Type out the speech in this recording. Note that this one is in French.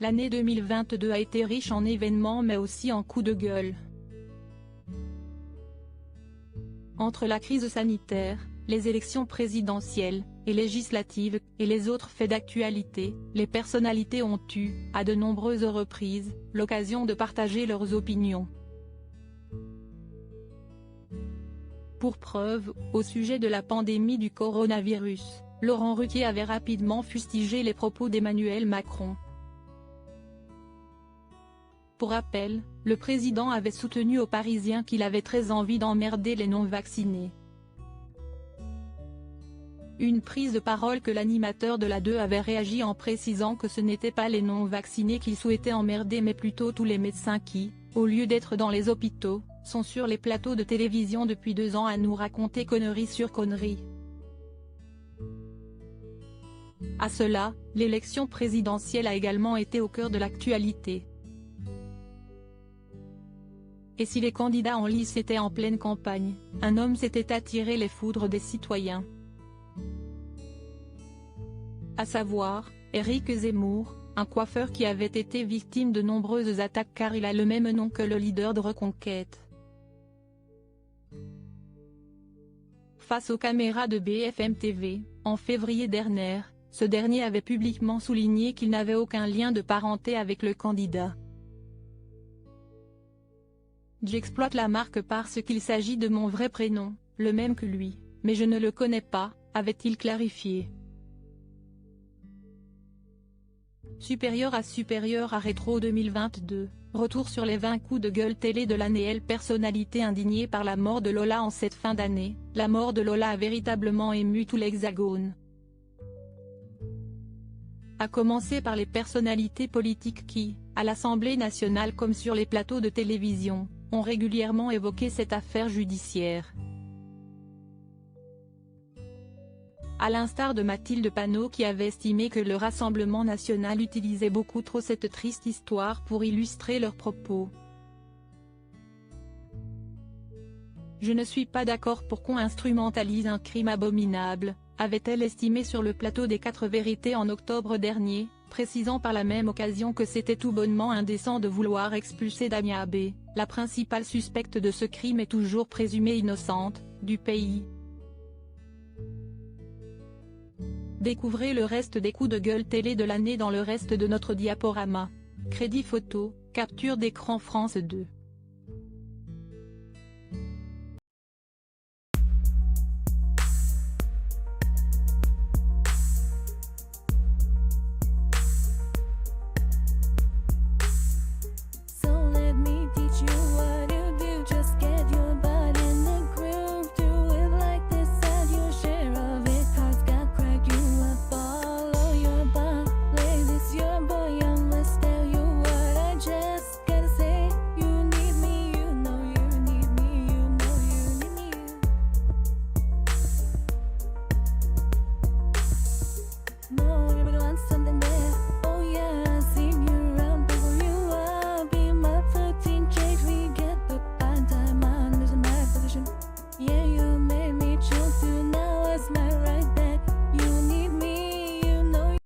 L'année 2022 a été riche en événements mais aussi en coups de gueule. Entre la crise sanitaire, les élections présidentielles et législatives, et les autres faits d'actualité, les personnalités ont eu, à de nombreuses reprises, l'occasion de partager leurs opinions. Pour preuve, au sujet de la pandémie du coronavirus, Laurent Ruquier avait rapidement fustigé les propos d'Emmanuel Macron. Pour rappel, le président avait soutenu aux Parisiens qu'il avait très envie d'emmerder les non-vaccinés. Une prise de parole que l'animateur de la 2 avait réagi en précisant que ce n'étaient pas les non-vaccinés qu'il souhaitait emmerder mais plutôt tous les médecins qui, au lieu d'être dans les hôpitaux, sont sur les plateaux de télévision depuis 2 ans à nous raconter conneries sur conneries. À cela, l'élection présidentielle a également été au cœur de l'actualité. Et si les candidats en lice étaient en pleine campagne, un homme s'était attiré les foudres des citoyens. À savoir, Éric Zemmour, un coiffeur qui avait été victime de nombreuses attaques car il a le même nom que le leader de Reconquête. Face aux caméras de BFM TV, en février dernier, ce dernier avait publiquement souligné qu'il n'avait aucun lien de parenté avec le candidat. J'exploite la marque parce qu'il s'agit de mon vrai prénom, le même que lui, mais je ne le connais pas, avait-il clarifié. Supérieur à Rétro 2022, retour sur les 20 coups de gueule télé de l'année. Personnalité indignée par la mort de Lola en cette fin d'année, la mort de Lola a véritablement ému tout l'Hexagone. À commencer par les personnalités politiques qui, à l'Assemblée nationale comme sur les plateaux de télévision, ont régulièrement évoqué cette affaire judiciaire. À l'instar de Mathilde Panot qui avait estimé que le Rassemblement national utilisait beaucoup trop cette triste histoire pour illustrer leurs propos. Je ne suis pas d'accord pour qu'on instrumentalise un crime abominable, avait-elle estimé sur le plateau des 4 vérités en octobre dernier, précisant par la même occasion que c'était tout bonnement indécent de vouloir expulser Damia B, la principale suspecte de ce crime et toujours présumée innocente, du pays. Découvrez le reste des coups de gueule télé de l'année dans le reste de notre diaporama. Crédit photo, capture d'écran France 2.